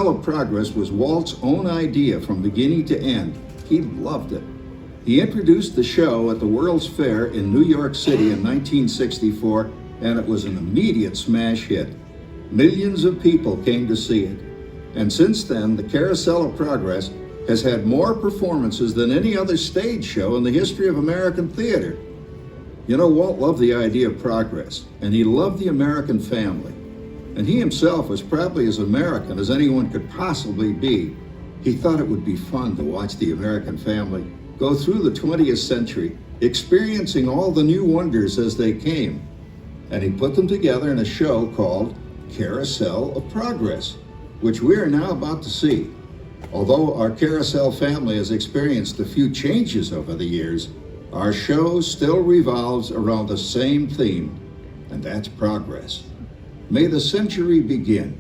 Carousel of Progress was Walt's own idea from beginning to end. He loved it. He introduced the show at the World's Fair in New York City in 1964, and it was an immediate smash hit. Millions of people came to see it. And since then, the Carousel of Progress has had more performances than any other stage show in the history of American theater. You know, Walt loved the idea of progress, and he loved the American family. And he himself was probably as American as anyone could possibly be. He thought it would be fun to watch the American family go through the 20th century, experiencing all the new wonders as they came. And he put them together in a show called Carousel of Progress, which we are now about to see. Although our Carousel family has experienced a few changes over the years, our show still revolves around the same theme, and that's progress. May the century begin.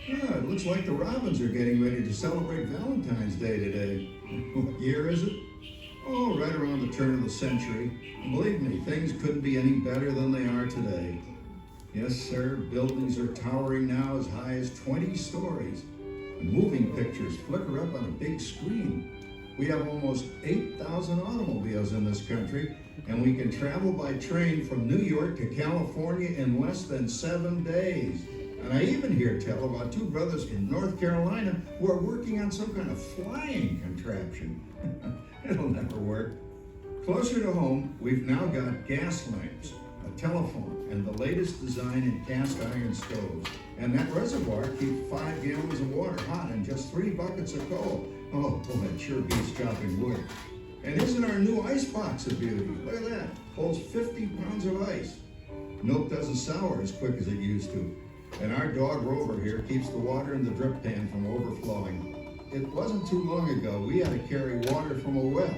Yeah, it looks like the Robins are getting ready to celebrate Valentine's Day today. What year is it? Oh, right around the turn of the century. And believe me, things couldn't be any better than they are today. Yes, sir, buildings are towering now as high as 20 stories. And moving pictures flicker up on a big screen. We have almost 8,000 automobiles in this country, and we can travel by train from New York to California in less than 7 days. And I even hear tell about 2 brothers from North Carolina who are working on some kind of flying contraption. It'll never work. Closer to home, we've now got gas lamps, a telephone, and the latest design in cast iron stoves. And that reservoir keeps 5 gallons of water hot and just 3 buckets of coal. Oh, boy, it sure beats chopping wood. And isn't our new ice box a beauty? Look at that, holds 50 pounds of ice. Milk doesn't sour as quick as it used to. And our dog Rover here keeps the water in the drip pan from overflowing. It wasn't too long ago we had to carry water from a well.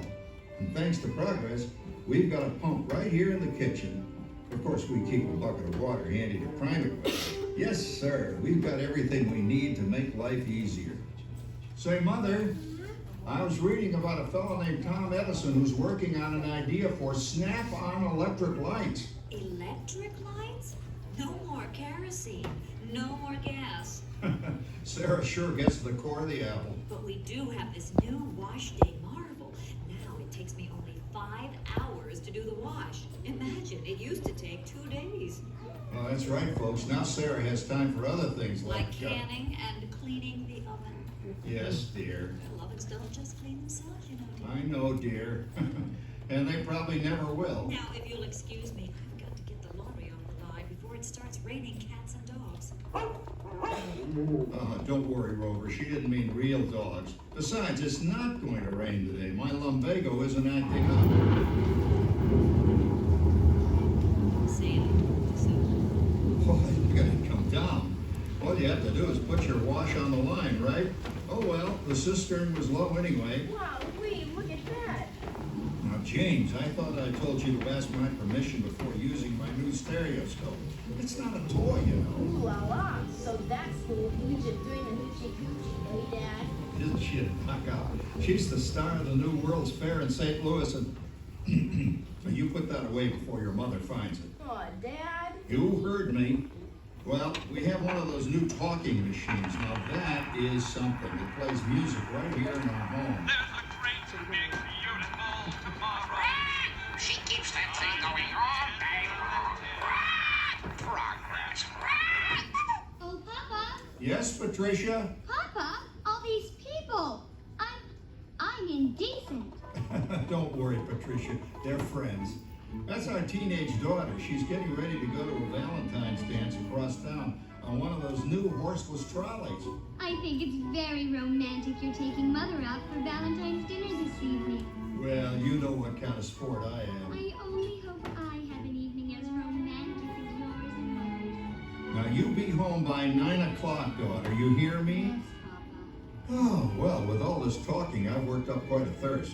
And thanks to progress, we've got a pump right here in the kitchen. Of course, we keep a bucket of water handy to prime it with. Yes, sir, we've got everything we need to make life easier. Say, Mother, I was reading about a fellow named Tom Edison who's working on an idea for snap-on electric lights. Electric lights? No more kerosene, no more gas. Sarah sure gets to the core of the apple. But we do have this new wash day marvel. Now it takes me only 5 hours to do the wash. Imagine, it used to take 2 days. Well, that's right, folks. Now Sarah has time for other things Like canning and cleaning the oven. Yes, dear. Well, ovens don't just clean themselves, you know, dear. I know, dear. And they probably never will. Now, if you'll excuse me, I've got to get the laundry on the line before it starts raining cats and dogs. Don't worry, Rover. She didn't mean real dogs. Besides, it's not going to rain today. My lumbago isn't acting up. See, I told you so. Boy, you gotta come down. All you have to do is put your wash on the line, right? Oh well, the cistern was low anyway. Wow, William, look at that. Now, James, I thought I told you to ask my permission before using my new stereoscope. It's not a toy, you know. Ooh la la. So that's cool. We just doing the hoochie coochie, hey, Dad? Isn't she a knockout? She's the star of the new World's Fair in St. Louis, and you put that away before your mother finds it. Oh, Dad? You heard me. Well, we have one of those new talking machines. Now that is something. It plays music right here in our home. There's a great big beautiful tomorrow. She keeps that thing going all day long. Progress. Oh, Papa! Yes, Patricia? Papa, all these people. I'm indecent. Don't worry, Patricia. They're friends. That's our teenage daughter. She's getting ready to go to a Valentine's dance across town on one of those new horseless trolleys. I think it's very romantic you're taking Mother out for Valentine's dinner this evening. Well, you know what kind of sport I am. I only hope I have an evening as romantic as yours and Mother's. Now, you be home by 9 o'clock, daughter. You hear me? Yes, Papa. Oh, well, with all this talking, I've worked up quite a thirst.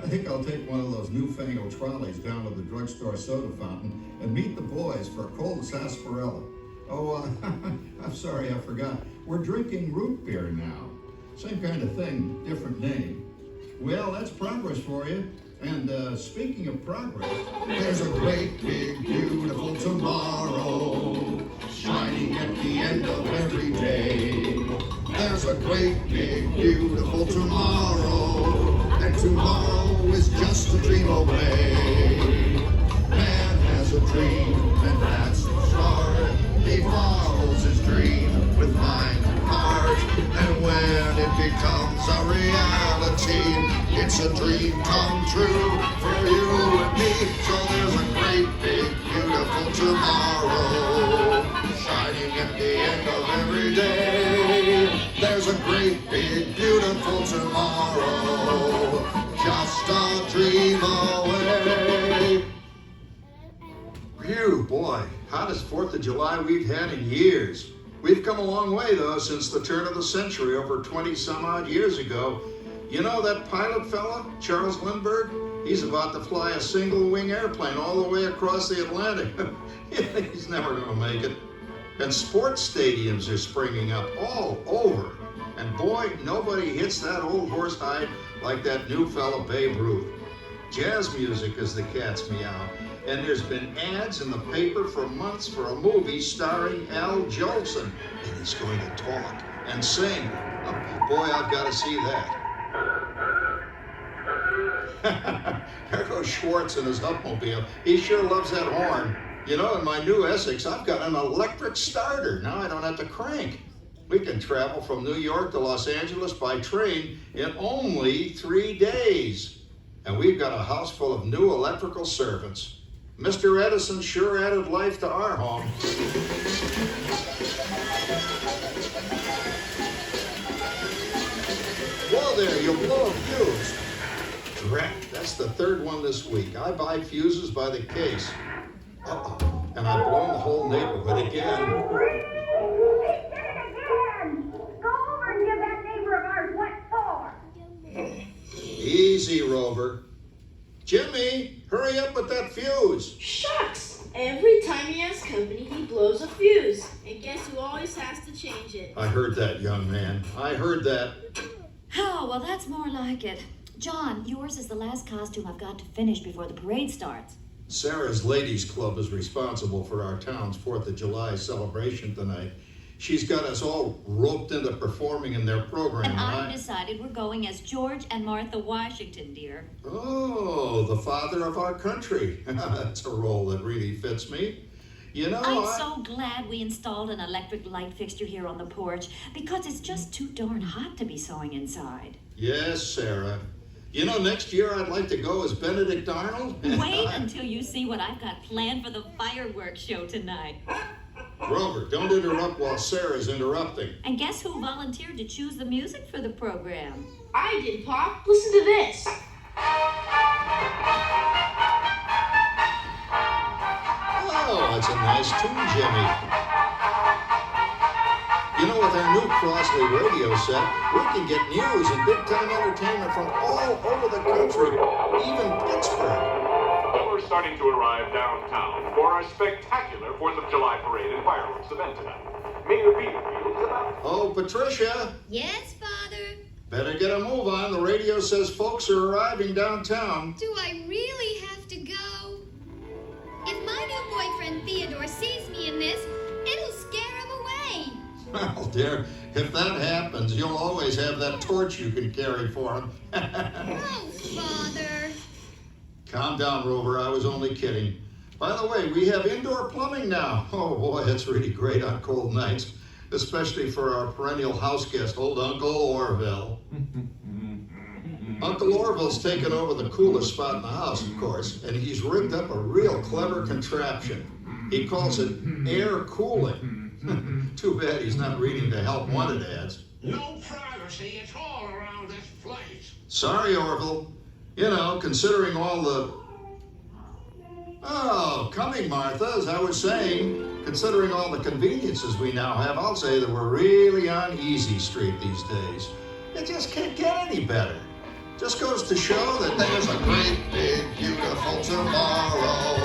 I think I'll take one of those newfangled trolleys down to the drugstore soda fountain and meet the boys for a cold sarsaparilla. Oh, I'm sorry, I forgot. We're drinking root beer now. Same kind of thing, different name. Well, that's progress for you. And speaking of progress, there's a great, big, beautiful tomorrow shining at the end of every day. There's a great, big, beautiful tomorrow, and tomorrow is just a dream away. Man has a dream, and that's the start. He follows his dream with mind and heart, and when it becomes a reality, it's a dream come true for you and me. So there's a great, big, beautiful tomorrow shining at the end of every day. There's a great, big, beautiful tomorrow, just a dream away. Phew, boy, hottest 4th of July we've had in years. We've come a long way, though, since the turn of the century, over 20 some odd years ago. You know that pilot fella, Charles Lindbergh? He's about to fly a single-wing airplane all the way across the Atlantic. He's never going to make it. And sports stadiums are springing up all over. And boy, nobody hits that old horse hide like that new fella Babe Ruth. Jazz music is the cat's meow. And there's been ads in the paper for months for a movie starring Al Jolson. And he's going to talk and sing. Oh, boy, I've got to see that. There goes Schwartz in his Hupmobile. He sure loves that horn. You know, in my new Essex, I've got an electric starter. Now I don't have to crank. We can travel from New York to Los Angeles by train in only 3 days. And we've got a house full of new electrical servants. Mr. Edison sure added life to our home. Whoa there, you'll blow a fuse. Drat, that's the 3rd one this week. I buy fuses by the case. Uh-oh, and I've blown the whole neighborhood again. He did it again! Go over and give that neighbor of ours what for. Easy, Rover. Jimmy, hurry up with that fuse. Shucks! Every time he has company, he blows a fuse. And guess who always has to change it? I heard that, young man. I heard that. Oh, well, that's more like it. John, yours is the last costume I've got to finish before the parade starts. Sarah's Ladies Club is responsible for our town's 4th of July celebration tonight. She's got us all roped into performing in their program. And I've decided we're going as George and Martha Washington, dear. Oh, the father of our country. That's a role that really fits me. You know, I'm so glad we installed an electric light fixture here on the porch because it's just too darn hot to be sewing inside. Yes, Sarah. You know, next year I'd like to go as Benedict Arnold. Wait until you see what I've got planned for the fireworks show tonight. Rover, don't interrupt while Sarah's interrupting. And guess who volunteered to choose the music for the program? I did, Pop. Listen to this. Oh, that's a nice tune, Jimmy. You know, with our new Crossley radio set, we can get news and big-time entertainment from all over the country, even Pittsburgh. We're starting to arrive downtown for our spectacular 4th of July parade and fireworks event tonight. Mayor Peterfield is about. Oh, Patricia, Yes, Father? better get a move on. The radio says folks are arriving downtown. Do I really have to go? If my new boyfriend Theodore sees me in this, it'll scare him away. Well, dear, if that happens, you'll always have that torch you can carry for him. Oh, Father. Calm down, Rover. I was only kidding. By the way, we have indoor plumbing now. Oh, boy, that's really great on cold nights, especially for our perennial house guest, old Uncle Orville. Uncle Orville's taken over the coolest spot in the house, of course, and he's rigged up a real clever contraption. He calls it air cooling. Too bad he's not reading the help wanted ads. No privacy at all around this place. Sorry, Orville. You know, considering all the... Oh, coming, Martha, as I was saying, considering all the conveniences we now have, I'll say that we're really on easy street these days. It just can't get any better. Just goes to show that there's a great, big, beautiful tomorrow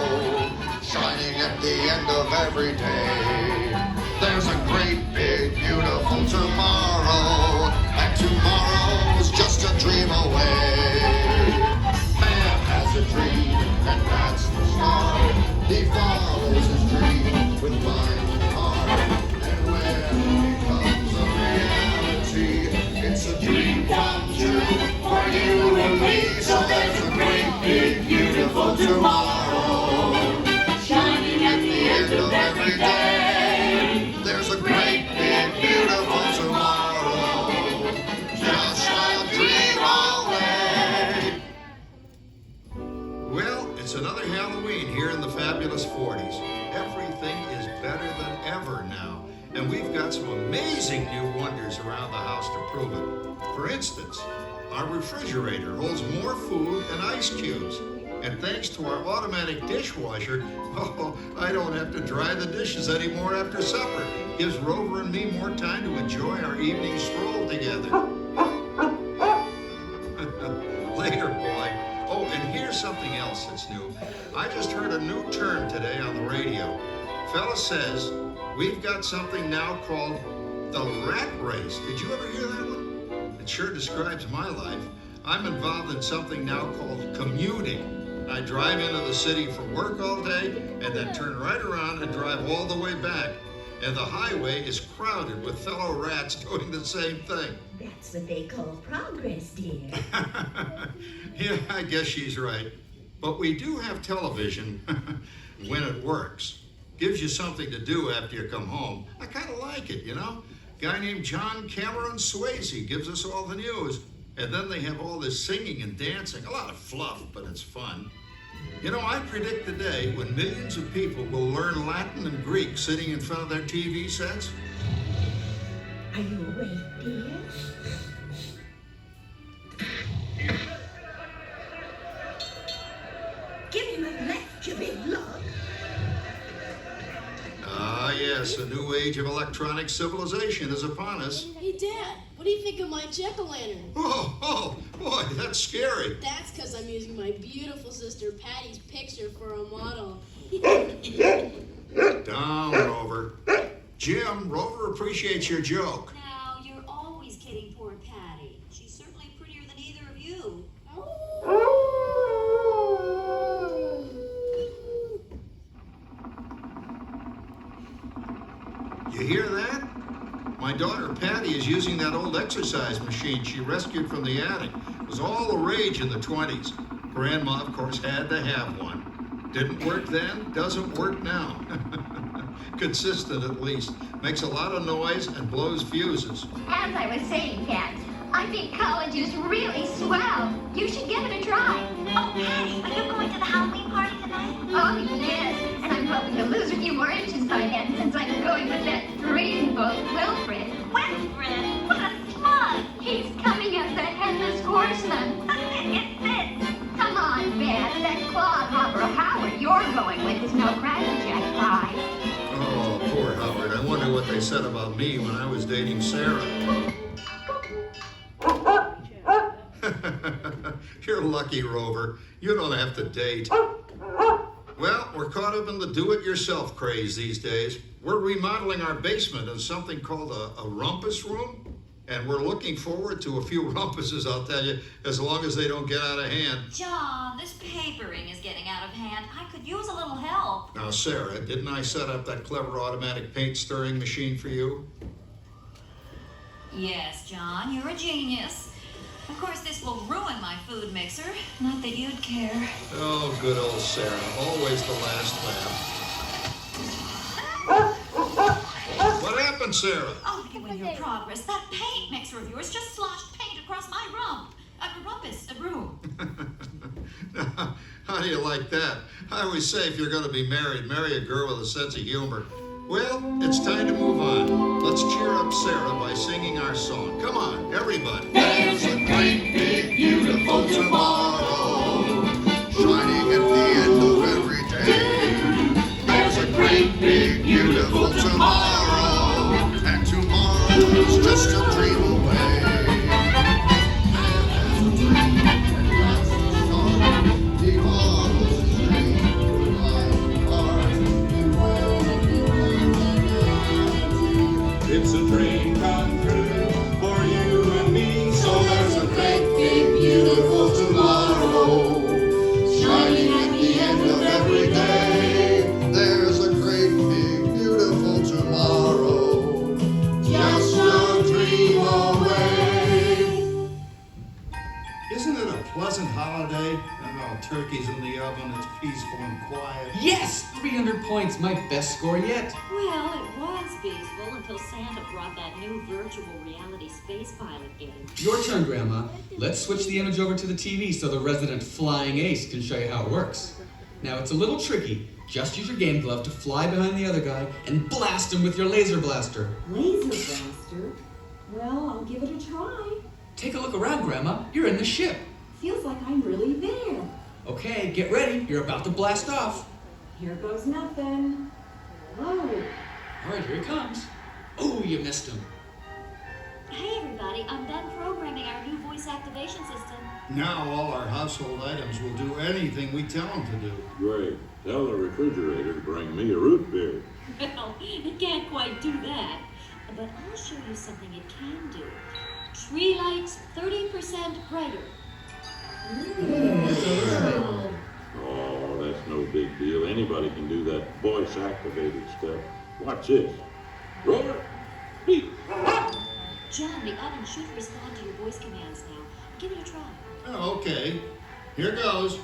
shining at the end of every day. There's a great, big, beautiful tomorrow, and tomorrow's just a dream away. Man has a dream, and that's the start. He follows his dream with mind and heart, and when it becomes a reality, it's a dream come true for you and me. So there's a great, big, beautiful tomorrow shining at the end of every day. There's a great, big, beautiful tomorrow, just a dream away. Well, it's another Halloween here in the fabulous 40s. Everything is better than ever now, and we've got some amazing new wonders around the house to prove it. For instance, our refrigerator holds more food and ice cubes. And thanks to our automatic dishwasher, I don't have to dry the dishes anymore after supper. Gives Rover and me more time to enjoy our evening stroll together. Later, boy. Oh, and here's something else that's new. I just heard a new term today on the radio. Fella says we've got something now called the rat race. Did you ever hear that one? It sure describes my life. I'm involved in something now called commuting. I drive into the city for work all day and then turn right around and drive all the way back. And the highway is crowded with fellow rats doing the same thing. That's what they call progress, dear. Yeah, I guess she's right. But we do have television when it works. Gives you something to do after you come home. I kind of like it, you know? Guy named John Cameron Swayze gives us all the news. And then they have all this singing and dancing. A lot of fluff, but it's fun. You know, I predict the day when millions of people will learn Latin and Greek sitting in front of their TV sets. Are you awake, dear? Give him a left, you big lug. Ah, yes, a new age of electronic civilization is upon us. Hey, Dad, what do you think of my jack-o'-lantern? Oh, boy, that's scary. That's because I'm using my beautiful sister Patty's picture for a model. Down, Rover. Jim, Rover appreciates your joke. Now, you're always kidding poor Patty. She's certainly prettier than either of you. You hear that? My daughter Patty is using that old exercise machine she rescued from the attic. It was all the rage in the 20s. Grandma, of course, had to have one. Didn't work then, doesn't work now. Consistent, at least. Makes a lot of noise and blows fuses. As I was saying, Kat, I think college is really swell. You should give it a try. Oh, Patty, are you going to the Halloween party tonight? Oh, yes. And I'm hoping to lose a few more inches by then, since I'm going with that dreamboat Wilfred. Wilfred? What a smug! He's coming as the headless horseman. It fits. Come on, Beth. That clodhopper Howard you're going with is no Crackerjack prize. Oh, poor Howard. I wonder what they said about me when I was dating Sarah. You're lucky, Rover. You don't have to date. Well, we're caught up in the do-it-yourself craze these days. We're remodeling our basement in something called a rumpus room. And we're looking forward to a few rumpuses, I'll tell you, as long as they don't get out of hand. John, this papering is getting out of hand. I could use a little help. Now, Sarah, didn't I set up that clever automatic paint stirring machine for you? Yes, John, you're a genius. Of course, this will ruin my food mixer. Not that you'd care. Oh, good old Sarah. Always the last laugh. What happened, Sarah? Oh, look at your progress. That paint mixer of yours just sloshed paint across my rump. Rumpus, a broom. How do you like that? I always say if you're going to be married, marry a girl with a sense of humor. Well, it's time to move on. Let's cheer up Sarah by singing our song. Come on, everybody. There's a great, big, beautiful tomorrow, shining at the end of every day. There's a great, big, beautiful tomorrow, and tomorrow's just a dream away. It's a dream come true for you and me. So there's a great, big, beautiful tomorrow, shining at the end of every day. There's a great, big, beautiful tomorrow, just a dream away. Isn't it a pleasant holiday? Oh, turkey's in the oven, it's peaceful and quiet. Yes! 300 points, my best score yet. Well, it was peaceful until Santa brought that new virtual reality space pilot game. Your turn, Grandma. Let's switch the image over to the TV so the resident flying ace can show you how it works. Now, it's a little tricky. Just use your game glove to fly behind the other guy and blast him with your laser blaster. Laser blaster? Well, I'll give it a try. Take a look around, Grandma. You're in the ship. Feels like I'm really there. Okay, get ready. You're about to blast off. Here goes nothing. Whoa. All right, here he comes. Oh, you missed him. Hey everybody, I'm done programming our new voice activation system. Now all our household items will do anything we tell them to do. Great. Tell the refrigerator to bring me a root beer. Well, it can't quite do that. But I'll show you something it can do. Tree lights 30% brighter. Oh, that's no big deal. Anybody can do that voice-activated stuff. Watch this. Roller, beep. John, the oven should respond to your voice commands now. Give it a try. Oh, okay, here goes.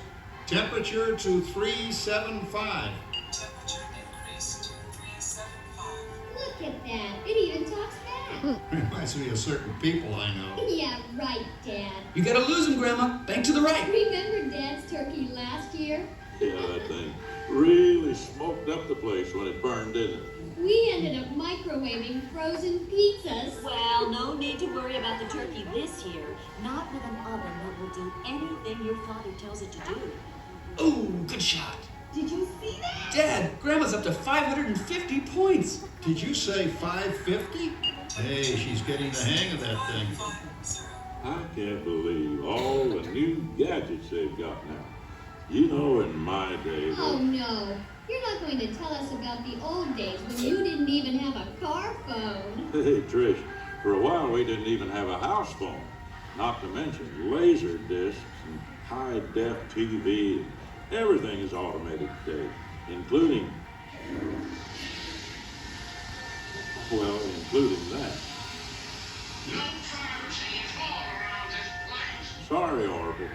Temperature to 375. Temperature increase to 375. Look at that. It even talks back. Reminds me of certain people I know. Yeah, right, Dad. You gotta lose him, Grandma. Bank to the right. Remember Dad's turkey last year? Yeah, that thing really smoked up the place when it burned, didn't it? We ended up microwaving frozen pizzas. Well, no need to worry about the turkey this year. Not with an oven that will do anything your father tells it to do. Oh, good shot. Did you see that? Dad, Grandma's up to 550 points. Did you say 550? Hey, she's getting the hang of that thing. I can't believe all the new gadgets they've got now. You know, in my day, Oh no. You're not going to tell us about the old days when you didn't even have a car phone. hey, Trish, for a while we didn't even have a house phone. Not to mention laser discs and high-def TV. Everything is automated today, including that. Sorry, Oracle.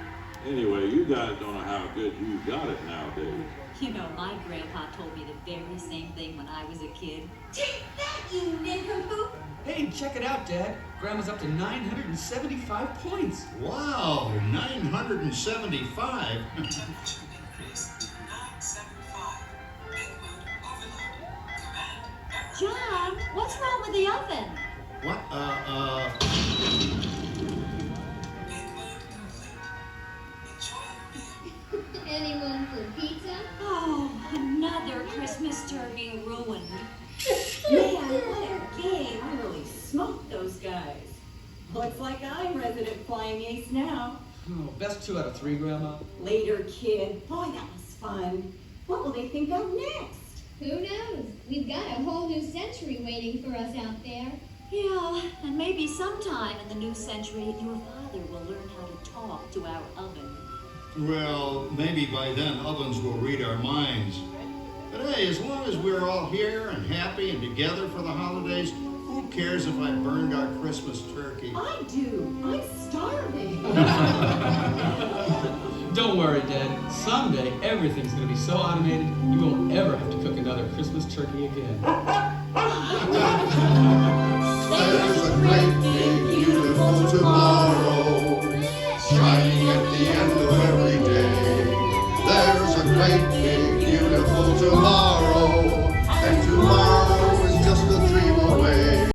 Anyway, you guys don't know how good you got it nowadays. You know, my grandpa told me the very same thing when I was a kid. Take that, you nincompoop! Hey, check it out, Dad. Grandma's up to 975 points. Wow, 975? Increase to 975. Big boot overload. Command. John, what's wrong with the oven? What, Big boot complete. Enjoy your meal. Anyone for pizza? Oh, another Christmas turkey ruined. Man, what a game. I really smoked those guys. Looks like I'm resident flying ace now. Oh, best 2 out of 3, Grandma. Later, kid. Boy, that was fun. What will they think of next? Who knows? We've got a whole new century waiting for us out there. Yeah, and maybe sometime in the new century, your father will learn how to talk to our oven. well, maybe by then ovens will read our minds. But hey, as long as we're all here and happy and together for the holidays, who cares if I burned our Christmas turkey? I do. I'm starving. Don't worry, Dad. Someday, everything's gonna be so automated, you won't ever have to cook another Christmas turkey again.